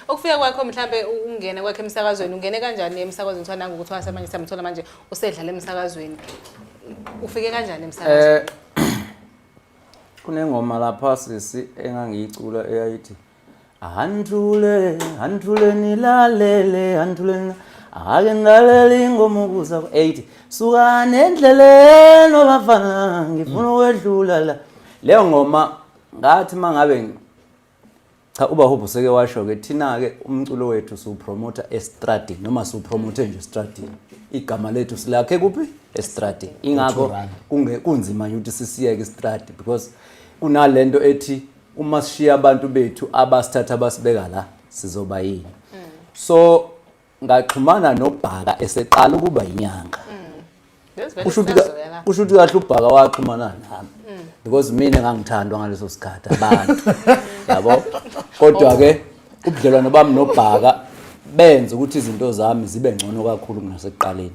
Ukufika kwakho mhlambe ungene kwakhe emsakazweni ungene kanjani emsakazweni uthola ngokuthi wasemanje samthola manje usedlala emsakazweni ufike kanjani emsakazweni kunengoma lapha sisi engangiyicula eyayithi handule nilalele handule ake ndalela ingoma ukuza 80 suka nendleleni obafana ngifuna ukwedlula la leyo ngoma ngathi mangabe cha uba hupho seke washo ke thina ke umculo wethu siupromoter estradini noma siupromote nje estradini igama lethu silakhe kuphi estradini ingakho kunzima nje ukuthi sisiyeke estradi because kunalento ethi uma sishiya abantu bethu abasithatha basibeka la sizoba yini so ngaxhumana noBhaka eseqala ukuba inyanga usho ukuthi kahle uBhaka waxhumana nami because mina ngangithandwa ngaleso sikhathi abantu yabo kodwa ke ubudlelwano bami noBhaka benza ukuthi izinto zami zibe ngcono kakhulu kunasekuqaleni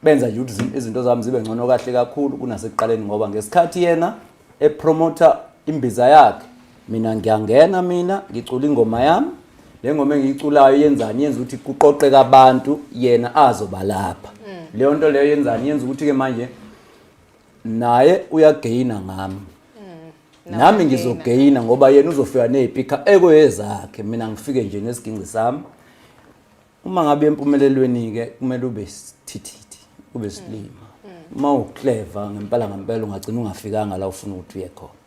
benza nje ukuthi izinto zami zibe ngcono kahle kakhulu kunasekuqaleni ngoba ngesikhathi yena epromoter imbiza yakhe mina ngiyangena ngicula ingoma yami le ngoma engiyiculayo yenzani yenza ukuthi kuqoqeka abantu yena azoba lapha leyo nto leyo yenzani yenza ukuthi ke manje naye uyagaina ngami nami ngizogaina ngoba yena uzofika nezipika ekoyezakhe mina ngifike nje nesiginci sami uma ngabe empumelelweni ke kumele ube sithithithi ube silima uma uclever ngempela ungagcina ungafikanga la ufuna ukuthi uye khona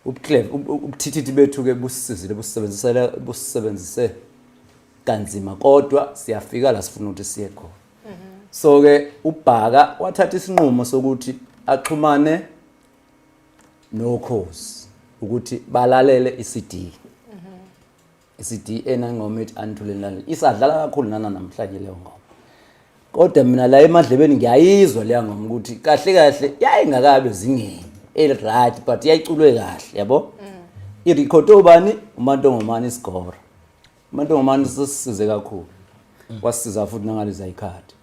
ubuthithithi bethu ke busisizile busisebenzise kanzima kodwa siyafika la sifuna ukuthi siye khona so ke uBhaka wathatha isinqumo sokuthi axhumane noKhosi ukuthi balalele iCD iCD enangoma ethi andulelani isadlala kakhulu namhlanje leyo ngoma kodwa mina la emadlebeni ngiyayizwa leya ngoma ukuthi kahle yayingakabe zingeni right but yayiculwe kahle yabo irecord obani uMantongomani isigora uMantongomani sisize kakhulu wasisiza futhi nangalezi ikhadi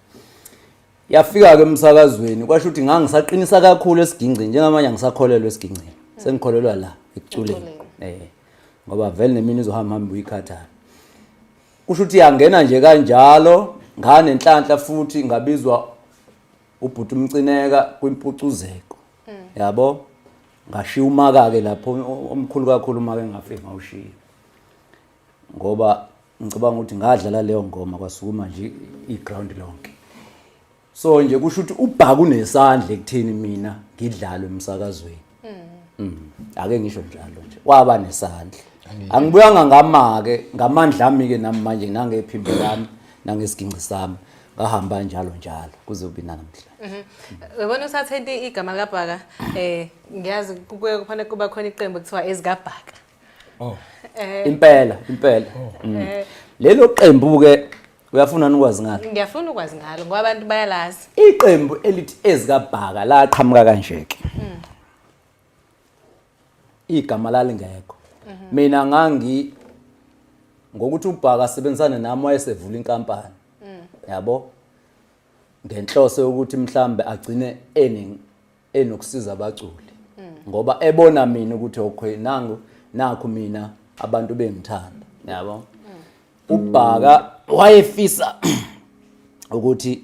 yafika ke emsakazweni kwasho ukuthi ngangisaqinisa kakhulu esigingcini njengamanje ngisakholelwa esigingcini sengikholelwa la ekuculeni ngoba vele nemini izohamba uyikhathana kusho ukuthi yangena nje kanjalo nganenhlanhla futhi ngabizwa ubhuti umcineka kwimpucuzeko yabo ngashiya umaka ke lapho omkhulu kakhulu umaka engafika ngawushiya ngoba ngicabanga ukuthi ngadlala leyo ngoma kwasukuma nje iground lonke so nje kusho ukuthi uBhaka unesandla ekutheni mina ngidlalo emsakazweni ake ngisho njalo nje waba nesandla angibuyanga ngamake ngamandla ami ke nami manje nangephimbo lami nangesiginci sami ngahamba njalo kuzobe namhlanje webona usathethe igama likaBhaka ngiyazi kufanele kuba khona iqembu ekuthiwa ezikaBhaka impela lelo qembu ke uyafuna ukwazi ngalo ngiyafuna ukwazi ngalo ngoba abantu bayalazi iqembu elithi ezikaBhaka laqhamuka kanjeke igama lalingekho mina ngokuthi uBhaka asebenzisane nami wayesevula inkampani yabo ngenhloso yokuthi mhlambe agcine enokusiza abaculi ngoba ebona mina ukuthi okay nakho mina abantu bengithanda yabo uBhaka wayefisa ukuthi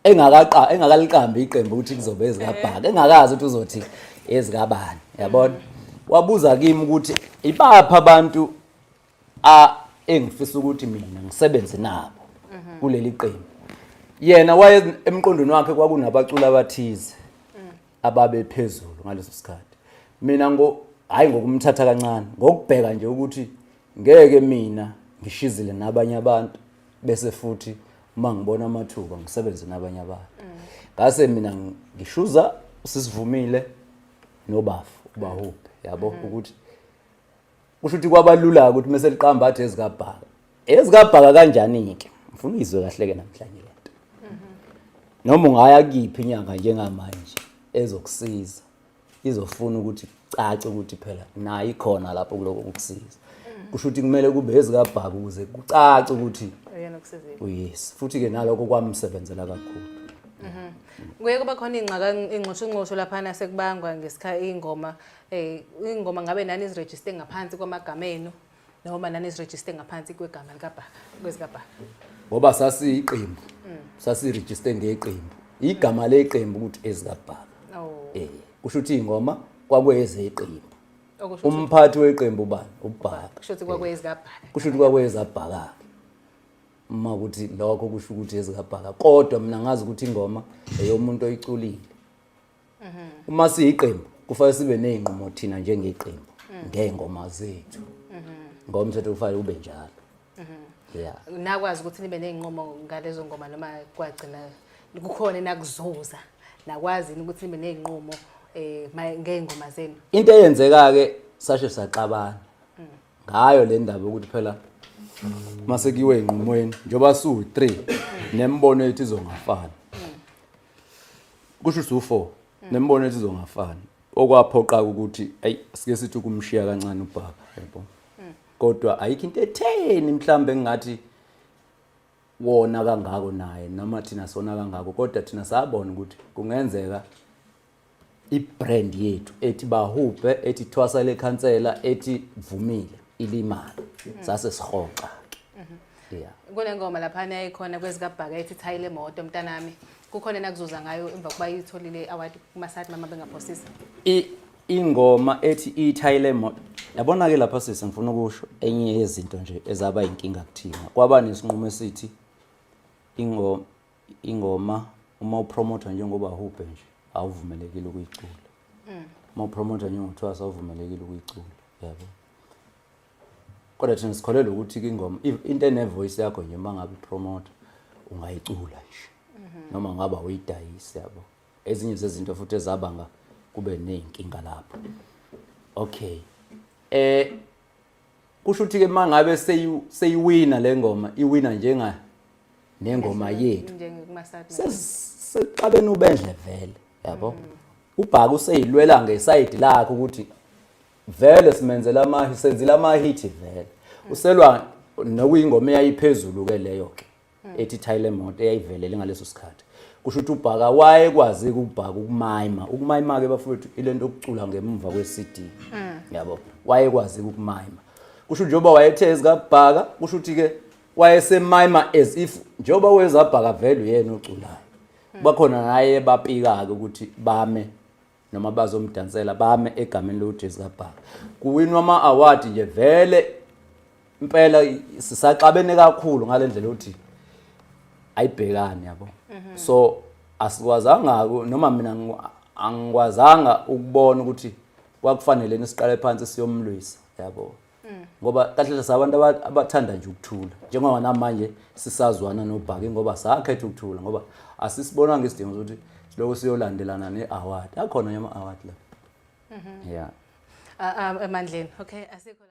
engakaliqambi iqembu ukuthi kuzobe ezikaBhaka engakazi ukuthi uzothi ezikabani yabona wabuza kimi ukuthi ibapha abantu engifisa ukuthi mina ngisebenze nabo kuleli qembu yena waye emqondweni wakhe kwakunabaculi abathize ababe phezulu ngaleso sikhathi mina hayi ngokumthatha kancane ngokubheka nje ukuthi ngeke mina ngishizile nabanye abantu bese futhi uma ngibona amathuba ngisebenze nabanye abantu ngase mina ngishuza sisivumile nobafu ubahuphe yabo ukuthi kusho ukuthi kwabalula ukuthi mase liqamba athi ezikaBhaka kanjani ke ngifuna izwe kahle ke namhlanje lento noma ungaya kiphi inyanga njengamanje ezokusiza izofuna ukuthi cace ukuthi phela nayi ikhona lapho kuloko ukusiza kusho ukuthi kumele kube ezikaBhaka ukuze kucace ukuthi uyena ukusizile yes futhi ke naloko kwamsebenzela kakhulu kuye kuba khona ingxoxo lapha nasekubangwa ngesikhathi ingoma ngabe nani iziregister ngaphansi kwamagama enu noma nanizirejiste ngaphansi kwegama kwezikaBhaka? Ngoba sasiyiqembu sasiregister ngeqembu igama leqembu ukuthi ezabakhona. Kusho ukuthi ingoma kwakwezeqembu. Umphathi weqembu ubani? uBhaka. Kusho ukuthi kwakweziKaBhaka. Kusho ukuthi kwakwezaBhaka. Uma ukuthi lokho kusho ukuthi ezikaBhaka. Kodwa mina ngazi ukuthi ingoma eyomuntu oyiculile. Uma siyiqembu kufanele sibe nezinqumo thina njengeqembu ngengoma zethu. Ngomthetho kufanele ube njalo. Yeah. Nakwazi ukuthi nibe nezinqumo ngalezo ngoma noma kwagcina kukhona enakuzuza. Nakwazi ukuthi nibe nezinqumo ngengoma zenu. Into eyenzeka ke sashe saxabana ngayo le ndaba ukuthi phela mase kiwe inqumweni njoba su 3 nembono ethi izongafana. Kusho su4 nembono ethi izongafana. Okwaphoqa ukuthi ay sike sithi ukumshiya kancane uBhaka yebo. Kodwa ayikho into etheni mhlambe engathi wona kangako naye noma thina sona kangako kodwa thina sabona ukuthi kungenzeka ibrand yethu ethi bahubhe ethi iThwasa Lekhansela ethi vumile ilimali sase sihoxa yeah. Kunengoma lapha ayikhona kwezikaBhaka ethi thayile emoto mntanami kukhona enakuzuza ngayo emva kuba yitholile award kumasathi mama bengaphosisa ingoma ethi ithayile emoto yabona ke lapha sisi ngifuna ukusho enye yezinto nje ezaba inkinga kuthina kwaba nesinqumo esithi ingoma uma upromoter njengoba hubhe nje awuvumelekile ukuyicula. Uma upromoter njengoThwasa awuvumelekile ukuyicula yabo. Kodwa thina sikholelwa ukuthi ingoma into enevoice yakho nje mangabe ipromoter ungayicula nje. Noma ngaba uyidayisa yabo. Ezinye zezinto futhi ezabanga kube nezinkinga lapho. Okay. Kusho ukuthi ke mangabe seyiwina le ngoma iwina njenga nengoma yethu. Njengekumasathi. Seqabeni ubendle vele yabo. uBhaka useyilwela ngeside lakhe ukuthi vele simenzela senzile ama-hit vele. Uselwa nokuyingoma eyayiphezulu ke leyo ke ethi thayile emoto eyayivelele ngaleso sikhathi. Kusho ukuthi uBhaka wayekwazi ukuBhaka ukumayima ke bafowethu ilento yokucula ngemva kwe-CD yabo wayekwazi ukumayima. Kusho njengoba wayethe ezikaBhaka kusho ukuthi ke wayesemayima as if njengoba wezaBhaka vele uyena oculayo. Bakhona naye bapika ke ukuthi bame noma bazomdansela bame egameni lokuthi ezikaBhaka. Kuwinwa ama-award nje vele impela sisaxabene kakhulu ngalendlela ukuthi ayibhekani yabo. So asikwazanga noma mina angikwazanga ukubona ukuthi kwakufanele nisiqale phansi siyomlwisa yabo. Ngoba kahle sabantu abathanda nje ukuthula. Njengoba namanje sisazwana noBhaka ngoba sakhetha ukuthula ngoba asisibona ngesidingo ukuthi lokho siyolandelana neaward. Akhona ama award la. Yeah. Emandleni. Okay, asikho